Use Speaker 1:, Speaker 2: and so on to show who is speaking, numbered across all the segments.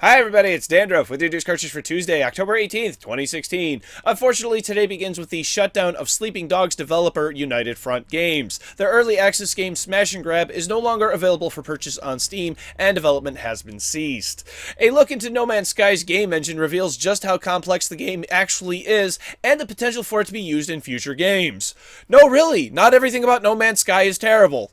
Speaker 1: Hi everybody, it's Dandruff with your news cartridge for Tuesday, October 18th, 2016. Unfortunately, today begins with the shutdown of Sleeping Dogs developer United Front Games. Their early access game Smash and Grab is no longer available for purchase on Steam, and development has been ceased. A look into No Man's Sky's game engine reveals just how complex the game actually is, and the potential for it to be used in future games. No, really, not everything about No Man's Sky is terrible.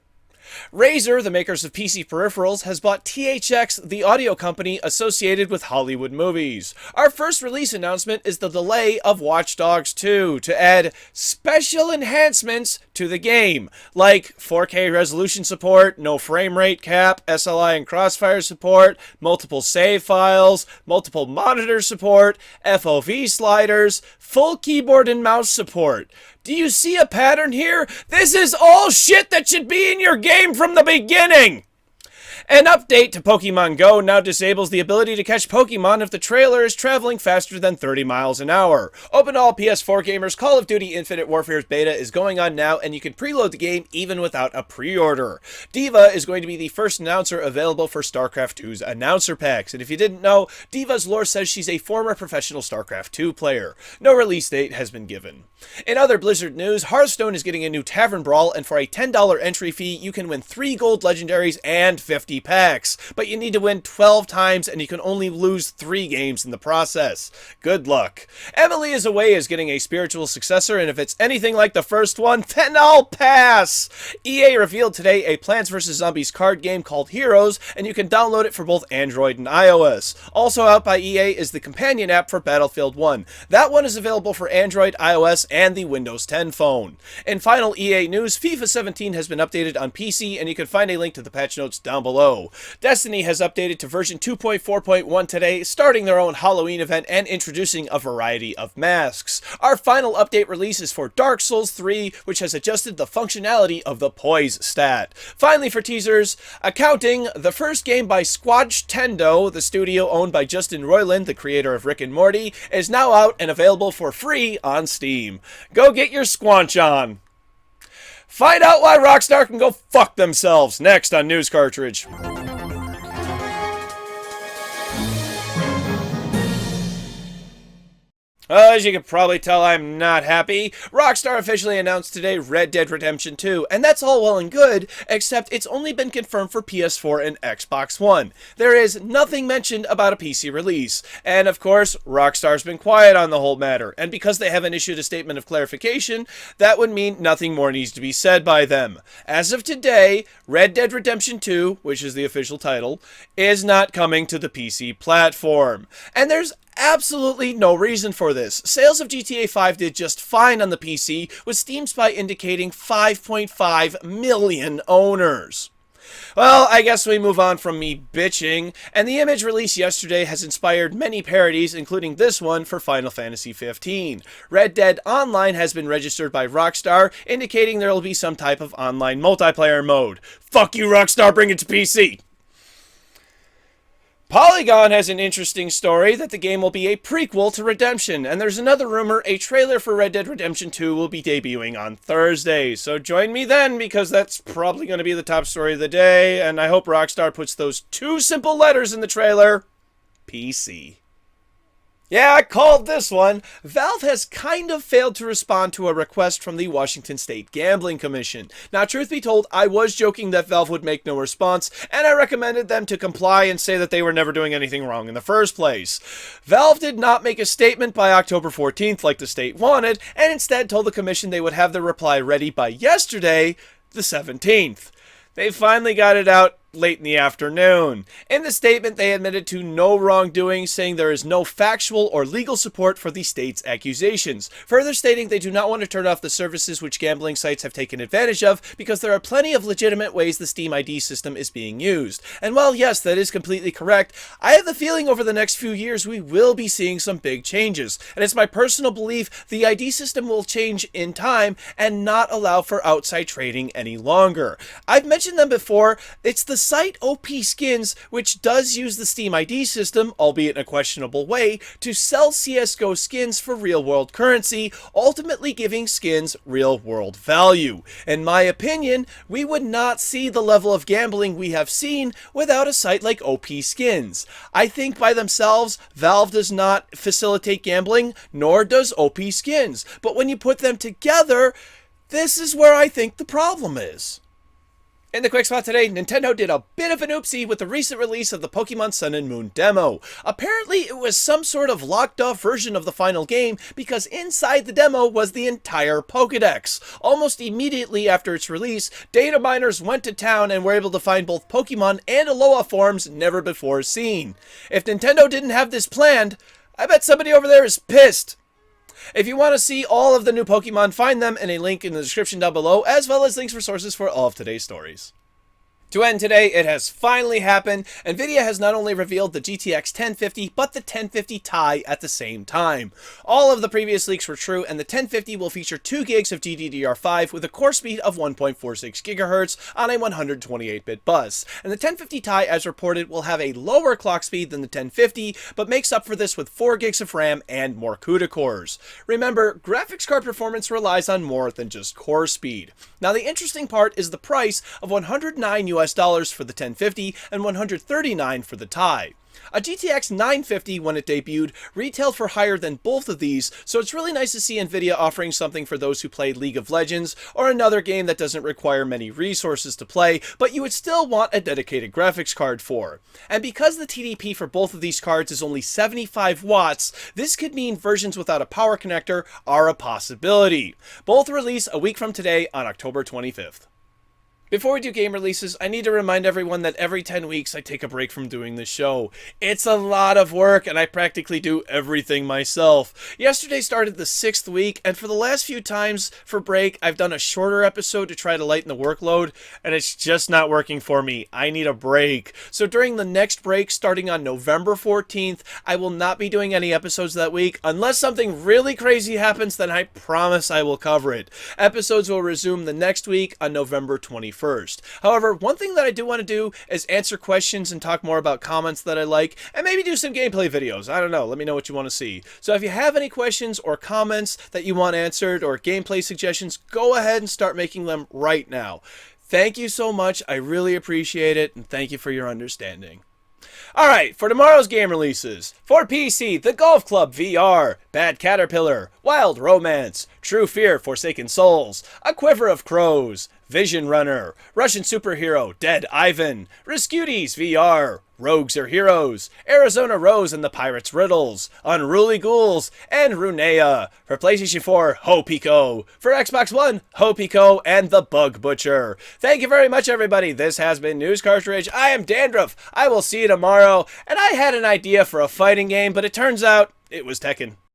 Speaker 1: Razer, the makers of PC peripherals, has bought THX, the audio company associated with Hollywood movies. Our first release announcement is the delay of Watch Dogs 2 to add special enhancements to the game, like 4K resolution support, no frame rate cap, SLI and crossfire support, multiple save files, multiple monitor support, FOV sliders, full keyboard and mouse support. Do you see a pattern here? This is all shit that should be in your game from the beginning! An update to Pokemon Go now disables the ability to catch Pokemon if the trailer is traveling faster than 30 miles an hour. Open to all PS4 gamers, Call of Duty Infinite Warfare's beta is going on now, and you can preload the game even without a pre-order. Diva is going to be the first announcer available for StarCraft 2's announcer packs, and if you didn't know, Diva's lore says she's a former professional StarCraft 2 player. No release date has been given. In other Blizzard news, Hearthstone is getting a new Tavern Brawl, and for a $10 entry fee, you can win 3 gold legendaries and 50 packs, but you need to win 12 times and you can only lose 3 games in the process. Good luck. Emily is Away is getting a spiritual successor, and if it's anything like the first one, then I'll pass! EA revealed today a Plants vs. Zombies card game called Heroes, and you can download it for both Android and iOS. Also out by EA is the companion app for Battlefield 1. That one is available for Android, iOS, and the Windows 10 phone. In final EA news, FIFA 17 has been updated on PC, and you can find a link to the patch notes down below. Destiny has updated to version 2.4.1 today, starting their own Halloween event and introducing a variety of masks. Our final update release is for Dark Souls 3, which has adjusted the functionality of the poise stat. Finally, for teasers, Accounting, the first game by Squanchtendo, the studio owned by Justin Roiland, the creator of Rick and Morty, is now out and available for free on Steam. Go get your Squanch on! Find out why Rockstar can go fuck themselves next on News Cartridge. As you can probably tell, I'm not happy. Rockstar officially announced today Red Dead Redemption 2, and that's all well and good, except it's only been confirmed for PS4 and Xbox One. There is nothing mentioned about a PC release, and of course, Rockstar's been quiet on the whole matter, and because they haven't issued a statement of clarification, that would mean nothing more needs to be said by them. As of today, Red Dead Redemption 2, which is the official title, is not coming to the PC platform, and there's absolutely no reason for this. Sales of GTA 5 did just fine on the PC, with Steam Spy indicating 5.5 million owners. Well, I guess we move on from me bitching, and the image released yesterday has inspired many parodies, including this one for Final Fantasy 15. Red Dead Online has been registered by Rockstar, indicating there will be some type of online multiplayer mode. Fuck you, Rockstar, bring it to PC! Polygon has an interesting story that the game will be a prequel to Redemption, and there's another rumor a trailer for Red Dead Redemption 2 will be debuting on Thursday. So join me then, because that's probably going to be the top story of the day, and I hope Rockstar puts those 2 simple letters in the trailer: PC. Yeah, I called this one. Valve has kind of failed to respond to a request from the Washington State Gambling Commission. Now, truth be told, I was joking that Valve would make no response, and I recommended them to comply and say that they were never doing anything wrong in the first place. Valve did not make a statement by October 14th like the state wanted, and instead told the commission they would have their reply ready by yesterday, the 17th. They finally got it out late in the afternoon. In the statement, they admitted to no wrongdoing, saying there is no factual or legal support for the state's accusations, further stating they do not want to turn off the services which gambling sites have taken advantage of because there are plenty of legitimate ways the Steam ID system is being used. And while yes, that is completely correct, I have the feeling over the next few years we will be seeing some big changes, and it's my personal belief the ID system will change in time and not allow for outside trading any longer. I've mentioned them before. It's the cite OP Skins, which does use the Steam ID system, albeit in a questionable way, to sell CSGO skins for real-world currency, ultimately giving skins real-world value. In my opinion, we would not see the level of gambling we have seen without a site like OP Skins. I think by themselves, Valve does not facilitate gambling, nor does OP Skins. But when you put them together, this is where I think the problem is. In the quick spot today, Nintendo did a bit of an oopsie with the recent release of the Pokemon Sun and Moon demo. Apparently, it was some sort of locked off version of the final game because inside the demo was the entire Pokedex. Almost immediately after its release, data miners went to town and were able to find both Pokemon and Alola forms never before seen. If Nintendo didn't have this planned, I bet somebody over there is pissed. If you want to see all of the new Pokemon, find them in a link in the description down below, as well as links for sources for all of today's stories. To end today, it has finally happened. Nvidia has not only revealed the GTX 1050, but the 1050 Ti at the same time. All of the previous leaks were true, and the 1050 will feature 2 gigs of GDDR5 with a core speed of 1.46 GHz on a 128-bit bus. And the 1050 Ti, as reported, will have a lower clock speed than the 1050, but makes up for this with 4 gigs of RAM and more CUDA cores. Remember, graphics card performance relies on more than just core speed. Now, the interesting part is the price of $109 for the 1050 and $139 for the Ti. A GTX 950, when it debuted, retailed for higher than both of these, so it's really nice to see Nvidia offering something for those who play League of Legends, or another game that doesn't require many resources to play, but you would still want a dedicated graphics card for. And because the TDP for both of these cards is only 75 watts, this could mean versions without a power connector are a possibility. Both release a week from today on October 25th. Before we do game releases, I need to remind everyone that every 10 weeks I take a break from doing this show. It's a lot of work, and I practically do everything myself. Yesterday started the 6th week, and for the last few times for break, I've done a shorter episode to try to lighten the workload, and it's just not working for me. I need a break. So during the next break, starting on November 14th, I will not be doing any episodes that week. Unless something really crazy happens, then I promise I will cover it. Episodes will resume the next week on November 21st. However, one thing that I do want to do is answer questions and talk more about comments that I like, and maybe do some gameplay videos. I don't know. Let me know what you want to see. So if you have any questions or comments that you want answered or gameplay suggestions, go ahead and start making them right now. Thank you so much. I really appreciate it, and thank you for your understanding. Alright, for tomorrow's game releases. For PC, The Golf Club VR, Bad Caterpillar, Wild Romance, True Fear, Forsaken Souls, A Quiver of Crows, Vision Runner, Russian Superhero, Dead Ivan, Rascuties VR, Rogues Are Heroes, Arizona Rose and the Pirate's Riddles, Unruly Ghouls, and Runea. For PlayStation 4, Ho Pico. For Xbox One, Ho Pico and the Bug Butcher. Thank you very much, everybody. This has been News Cartridge. I am Dandruff. I will see you tomorrow. And I had an idea for a fighting game, but it turns out it was Tekken.